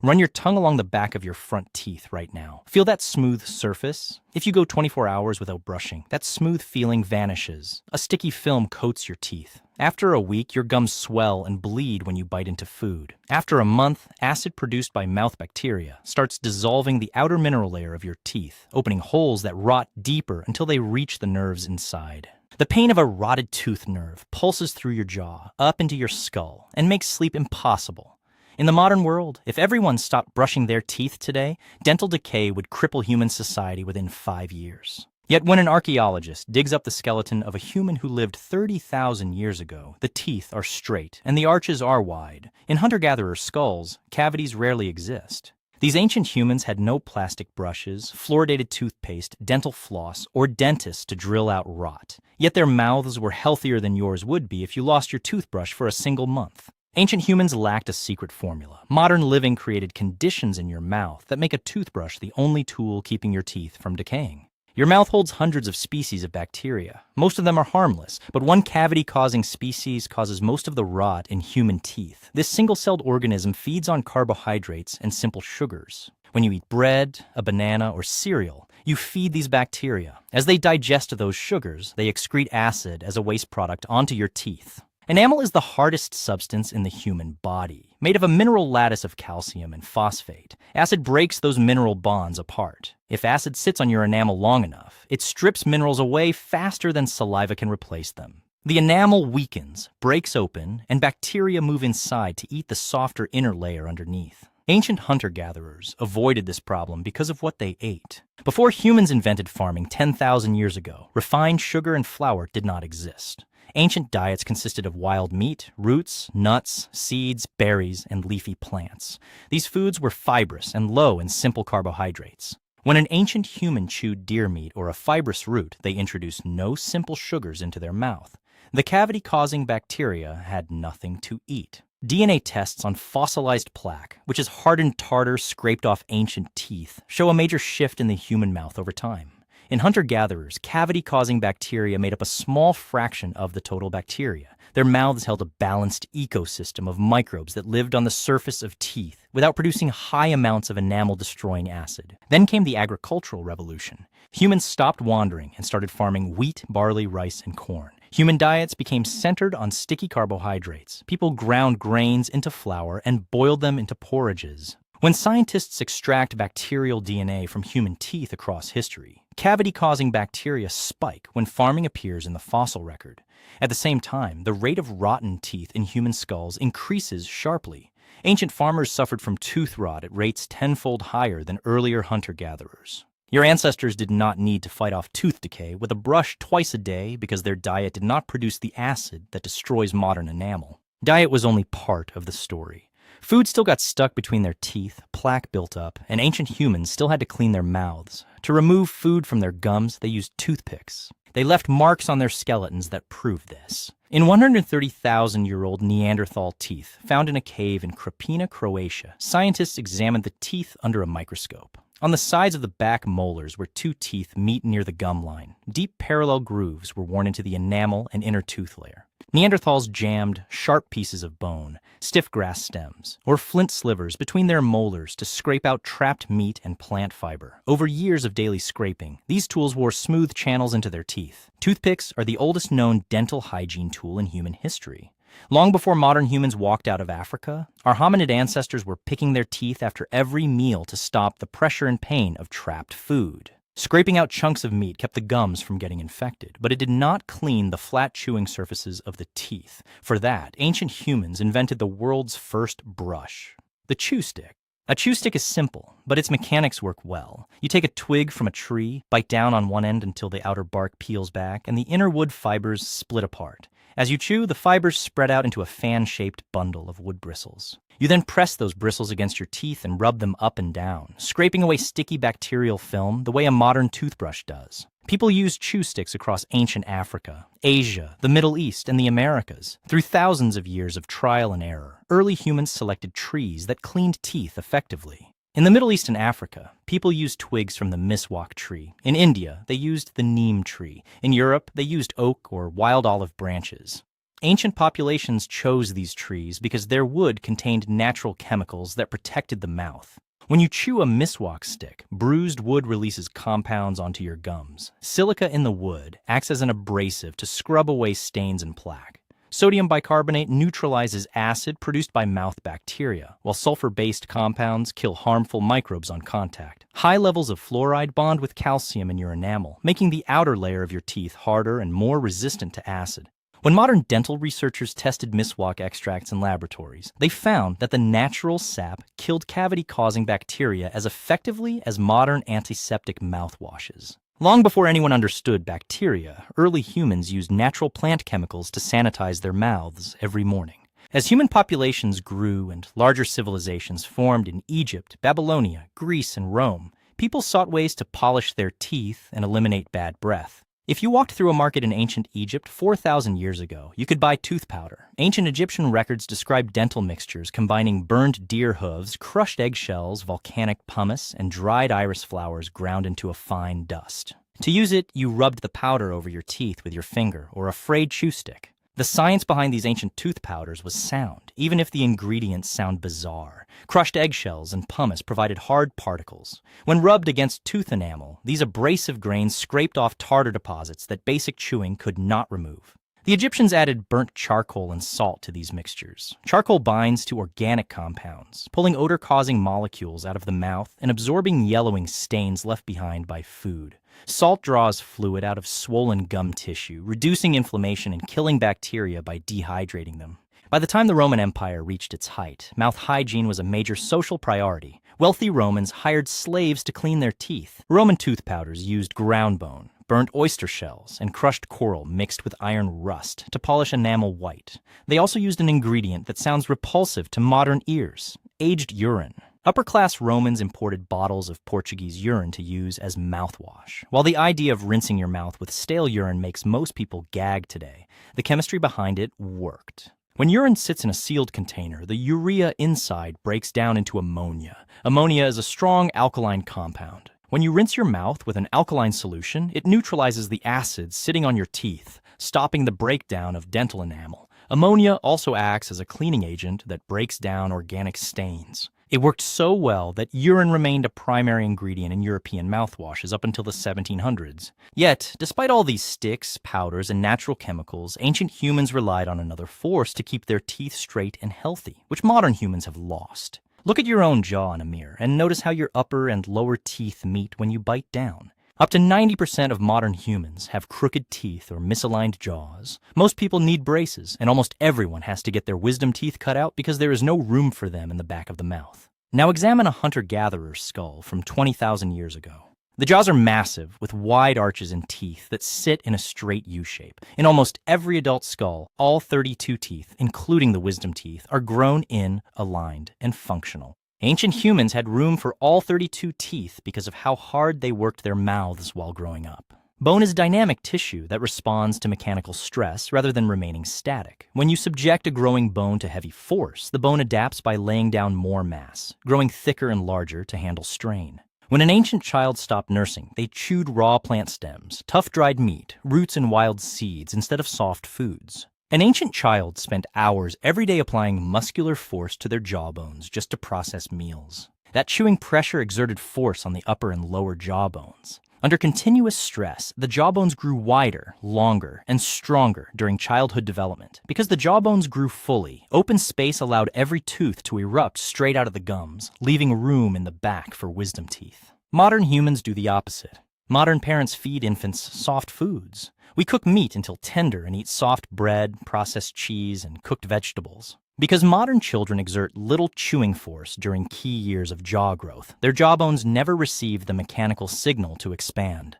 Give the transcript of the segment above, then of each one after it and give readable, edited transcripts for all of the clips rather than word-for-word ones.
Run your tongue along the back of your front teeth right now. Feel that smooth surface? If you go 24 hours without brushing, that smooth feeling vanishes. A sticky film coats your teeth. After a week, your gums swell and bleed when you bite into food. After a month, acid produced by mouth bacteria starts dissolving the outer mineral layer of your teeth, opening holes that rot deeper until they reach the nerves inside. The pain of a rotted tooth nerve pulses through your jaw, up into your skull, and makes sleep impossible. In the modern world, if everyone stopped brushing their teeth today, dental decay would cripple human society within 5 years. Yet when an archaeologist digs up the skeleton of a human who lived 30,000 years ago, the teeth are straight and the arches are wide. In hunter-gatherer skulls, cavities rarely exist. These ancient humans had no plastic brushes, fluoridated toothpaste, dental floss, or dentists to drill out rot. Yet their mouths were healthier than yours would be if you lost your toothbrush for a single month. Ancient humans lacked a secret formula. Modern living created conditions in your mouth that make a toothbrush the only tool keeping your teeth from decaying. Your mouth holds hundreds of species of bacteria. Most of them are harmless, but one cavity-causing species causes most of the rot in human teeth. This single-celled organism feeds on carbohydrates and simple sugars. When you eat bread, a banana, or cereal, you feed these bacteria. As they digest those sugars, they excrete acid as a waste product onto your teeth. Enamel is the hardest substance in the human body, made of a mineral lattice of calcium and phosphate. Acid breaks those mineral bonds apart. If acid sits on your enamel long enough, it strips minerals away faster than saliva can replace them. The enamel weakens, breaks open, and bacteria move inside to eat the softer inner layer underneath. Ancient hunter-gatherers avoided this problem because of what they ate. Before humans invented farming 10,000 years ago, refined sugar and flour did not exist. Ancient diets consisted of wild meat, roots, nuts, seeds, berries, and leafy plants. These foods were fibrous and low in simple carbohydrates. When an ancient human chewed deer meat or a fibrous root, they introduced no simple sugars into their mouth. The cavity-causing bacteria had nothing to eat. DNA tests on fossilized plaque, which is hardened tartar scraped off ancient teeth, show a major shift in the human mouth over time. In hunter-gatherers, cavity-causing bacteria made up a small fraction of the total bacteria. Their mouths held a balanced ecosystem of microbes that lived on the surface of teeth without producing high amounts of enamel-destroying acid. Then came the agricultural revolution. Humans stopped wandering and started farming wheat, barley, rice, and corn. Human diets became centered on sticky carbohydrates. People ground grains into flour and boiled them into porridges. When scientists extract bacterial DNA from human teeth across history, cavity-causing bacteria spike when farming appears in the fossil record. At the same time, the rate of rotten teeth in human skulls increases sharply. Ancient farmers suffered from tooth rot at rates tenfold higher than earlier hunter-gatherers. Your ancestors did not need to fight off tooth decay with a brush twice a day because their diet did not produce the acid that destroys modern enamel. Diet was only part of the story. Food still got stuck between their teeth, plaque built up, and ancient humans still had to clean their mouths. To remove food from their gums, they used toothpicks. They left marks on their skeletons that prove this. In 130,000-year-old Neanderthal teeth found in a cave in Krapina, Croatia, scientists examined the teeth under a microscope. On the sides of the back molars where two teeth meet near the gum line, deep parallel grooves were worn into the enamel and inner tooth layer. Neanderthals jammed sharp pieces of bone, stiff grass stems, or flint slivers between their molars to scrape out trapped meat and plant fiber. Over years of daily scraping, these tools wore smooth channels into their teeth. Toothpicks are the oldest known dental hygiene tool in human history. Long before modern humans walked out of Africa, our hominid ancestors were picking their teeth after every meal to stop the pressure and pain of trapped food. Scraping out chunks of meat kept the gums from getting infected, but it did not clean the flat chewing surfaces of the teeth. For that, ancient humans invented the world's first brush, the chew stick. A chew stick is simple, but its mechanics work well. You take a twig from a tree, bite down on one end until the outer bark peels back, and the inner wood fibers split apart. As you chew, the fibers spread out into a fan-shaped bundle of wood bristles. You then press those bristles against your teeth and rub them up and down, scraping away sticky bacterial film the way a modern toothbrush does. People used chew sticks across ancient Africa, Asia, the Middle East, and the Americas. Through thousands of years of trial and error, early humans selected trees that cleaned teeth effectively. In the Middle East and Africa, people used twigs from the miswak tree. In India, they used the neem tree. In Europe, they used oak or wild olive branches. Ancient populations chose these trees because their wood contained natural chemicals that protected the mouth. When you chew a miswak stick, bruised wood releases compounds onto your gums. Silica in the wood acts as an abrasive to scrub away stains and plaque. Sodium bicarbonate neutralizes acid produced by mouth bacteria, while sulfur-based compounds kill harmful microbes on contact. High levels of fluoride bond with calcium in your enamel, making the outer layer of your teeth harder and more resistant to acid. When modern dental researchers tested miswak extracts in laboratories, they found that the natural sap killed cavity-causing bacteria as effectively as modern antiseptic mouthwashes. Long before anyone understood bacteria, early humans used natural plant chemicals to sanitize their mouths every morning. As human populations grew and larger civilizations formed in Egypt, Babylonia, Greece, and Rome, people sought ways to polish their teeth and eliminate bad breath. If you walked through a market in ancient Egypt 4,000 years ago, you could buy tooth powder. Ancient Egyptian records describe dental mixtures combining burned deer hooves, crushed eggshells, volcanic pumice, and dried iris flowers ground into a fine dust. To use it, you rubbed the powder over your teeth with your finger or a frayed chew stick. The science behind these ancient tooth powders was sound, even if the ingredients sound bizarre. Crushed eggshells and pumice provided hard particles. When rubbed against tooth enamel, these abrasive grains scraped off tartar deposits that basic chewing could not remove. The Egyptians added burnt charcoal and salt to these mixtures. Charcoal binds to organic compounds, pulling odor-causing molecules out of the mouth and absorbing yellowing stains left behind by food. Salt draws fluid out of swollen gum tissue, reducing inflammation and killing bacteria by dehydrating them. By the time the Roman Empire reached its height, mouth hygiene was a major social priority. Wealthy Romans hired slaves to clean their teeth. Roman tooth powders used ground bone, burnt oyster shells, and crushed coral mixed with iron rust to polish enamel white. They also used an ingredient that sounds repulsive to modern ears: aged urine. Upper-class Romans imported bottles of Portuguese urine to use as mouthwash. While the idea of rinsing your mouth with stale urine makes most people gag today, the chemistry behind it worked. When urine sits in a sealed container, the urea inside breaks down into ammonia. Ammonia is a strong alkaline compound. When you rinse your mouth with an alkaline solution, it neutralizes the acids sitting on your teeth, stopping the breakdown of dental enamel. Ammonia also acts as a cleaning agent that breaks down organic stains. It worked so well that urine remained a primary ingredient in European mouthwashes up until the 1700s. Yet, despite all these sticks, powders, and natural chemicals, ancient humans relied on another force to keep their teeth straight and healthy, which modern humans have lost. Look at your own jaw in a mirror and notice how your upper and lower teeth meet when you bite down. Up to 90% of modern humans have crooked teeth or misaligned jaws. Most people need braces, and almost everyone has to get their wisdom teeth cut out because there is no room for them in the back of the mouth. Now examine a hunter-gatherer's skull from 20,000 years ago. The jaws are massive, with wide arches and teeth that sit in a straight U-shape. In almost every adult skull, all 32 teeth, including the wisdom teeth, are grown in, aligned, and functional. Ancient humans had room for all 32 teeth because of how hard they worked their mouths while growing up. Bone is dynamic tissue that responds to mechanical stress rather than remaining static. When you subject a growing bone to heavy force, the bone adapts by laying down more mass, growing thicker and larger to handle strain. When an ancient child stopped nursing, they chewed raw plant stems, tough dried meat, roots, and wild seeds instead of soft foods. An ancient child spent hours every day applying muscular force to their jawbones just to process meals. That chewing pressure exerted force on the upper and lower jawbones. Under continuous stress, the jawbones grew wider, longer, and stronger during childhood development. Because the jawbones grew fully, open space allowed every tooth to erupt straight out of the gums, leaving room in the back for wisdom teeth. Modern humans do the opposite. Modern parents feed infants soft foods. We cook meat until tender and eat soft bread, processed cheese, and cooked vegetables. Because modern children exert little chewing force during key years of jaw growth, their jawbones never receive the mechanical signal to expand.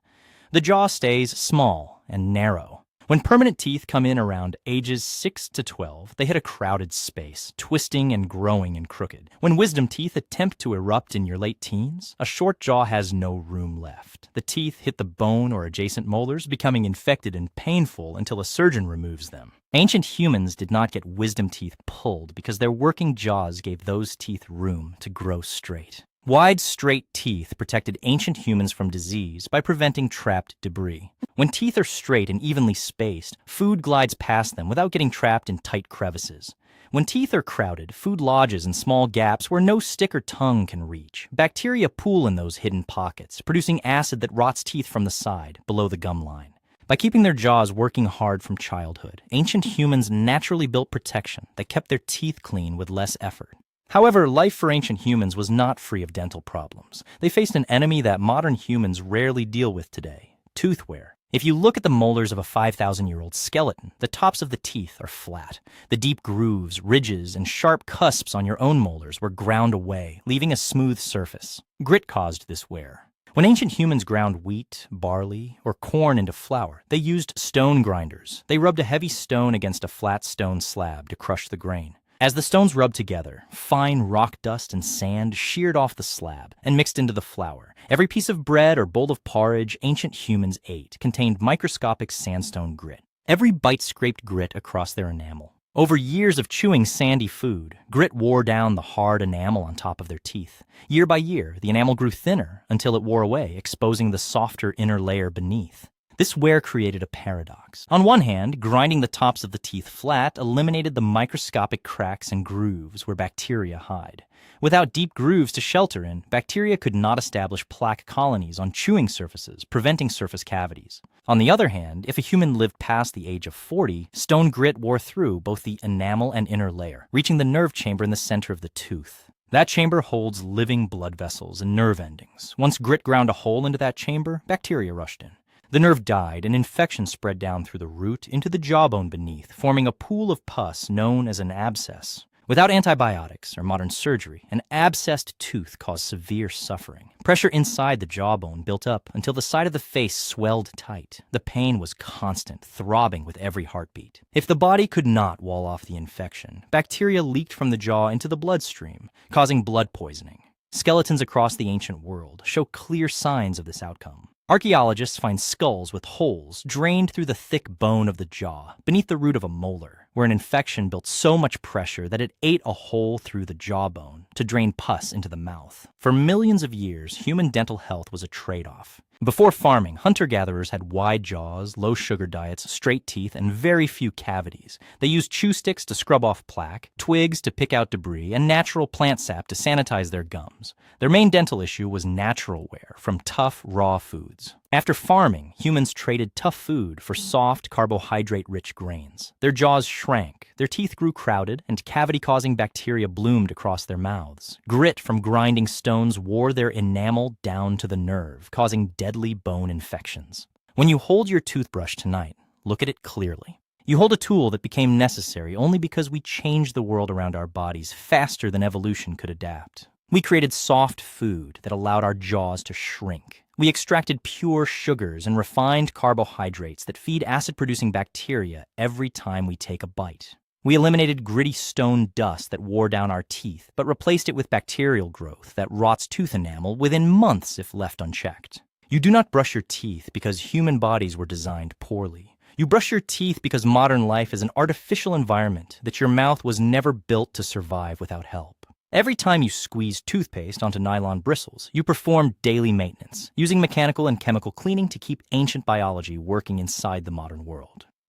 The jaw stays small and narrow. When permanent teeth come in around ages 6 to 12, they hit a crowded space, twisting and growing and crooked. When wisdom teeth attempt to erupt in your late teens, a short jaw has no room left. The teeth hit the bone or adjacent molars, becoming infected and painful until a surgeon removes them. Ancient humans did not get wisdom teeth pulled because their working jaws gave those teeth room to grow straight. Wide, straight teeth protected ancient humans from disease by preventing trapped debris. When teeth are straight and evenly spaced, food glides past them without getting trapped in tight crevices. When teeth are crowded, food lodges in small gaps where no stick or tongue can reach. Bacteria pool in those hidden pockets, producing acid that rots teeth from the side, below the gum line. By keeping their jaws working hard from childhood, ancient humans naturally built protection that kept their teeth clean with less effort. However, life for ancient humans was not free of dental problems. They faced an enemy that modern humans rarely deal with today: tooth wear. If you look at the molars of a 5,000-year-old skeleton, the tops of the teeth are flat. The deep grooves, ridges, and sharp cusps on your own molars were ground away, leaving a smooth surface. Grit caused this wear. When ancient humans ground wheat, barley, or corn into flour, they used stone grinders. They rubbed a heavy stone against a flat stone slab to crush the grain. As the stones rubbed together, fine rock dust and sand sheared off the slab and mixed into the flour. Every piece of bread or bowl of porridge ancient humans ate contained microscopic sandstone grit. Every bite scraped grit across their enamel. Over years of chewing sandy food, grit wore down the hard enamel on top of their teeth. Year by year, the enamel grew thinner until it wore away, exposing the softer inner layer beneath. This wear created a paradox. On one hand, grinding the tops of the teeth flat eliminated the microscopic cracks and grooves where bacteria hide. Without deep grooves to shelter in, bacteria could not establish plaque colonies on chewing surfaces, preventing surface cavities. On the other hand, if a human lived past the age of 40, stone grit wore through both the enamel and inner layer, reaching the nerve chamber in the center of the tooth. That chamber holds living blood vessels and nerve endings. Once grit ground a hole into that chamber, bacteria rushed in. The nerve died, and infection spread down through the root into the jawbone beneath, forming a pool of pus known as an abscess. Without antibiotics or modern surgery, an abscessed tooth caused severe suffering. Pressure inside the jawbone built up until the side of the face swelled tight. The pain was constant, throbbing with every heartbeat. If the body could not wall off the infection, bacteria leaked from the jaw into the bloodstream, causing blood poisoning. Skeletons across the ancient world show clear signs of this outcome. Archaeologists find skulls with holes drained through the thick bone of the jaw, beneath the root of a molar, where an infection built so much pressure that it ate a hole through the jawbone to drain pus into the mouth. For millions of years, human dental health was a trade-off. Before farming, hunter-gatherers had wide jaws, low sugar diets, straight teeth, and very few cavities. They used chew sticks to scrub off plaque, twigs to pick out debris, and natural plant sap to sanitize their gums. Their main dental issue was natural wear from tough, raw foods. After farming, humans traded tough food for soft, carbohydrate-rich grains. Their jaws shrank, their teeth grew crowded, and cavity-causing bacteria bloomed across their mouths. Grit from grinding stones wore their enamel down to the nerve, causing deadly bone infections. When you hold your toothbrush tonight, look at it clearly. You hold a tool that became necessary only because we changed the world around our bodies faster than evolution could adapt. We created soft food that allowed our jaws to shrink. We extracted pure sugars and refined carbohydrates that feed acid-producing bacteria every time we take a bite. We eliminated gritty stone dust that wore down our teeth, but replaced it with bacterial growth that rots tooth enamel within months if left unchecked. You do not brush your teeth because human bodies were designed poorly. You brush your teeth because modern life is an artificial environment that your mouth was never built to survive without help. Every time you squeeze toothpaste onto nylon bristles, you perform daily maintenance, using mechanical and chemical cleaning to keep ancient biology working inside the modern world.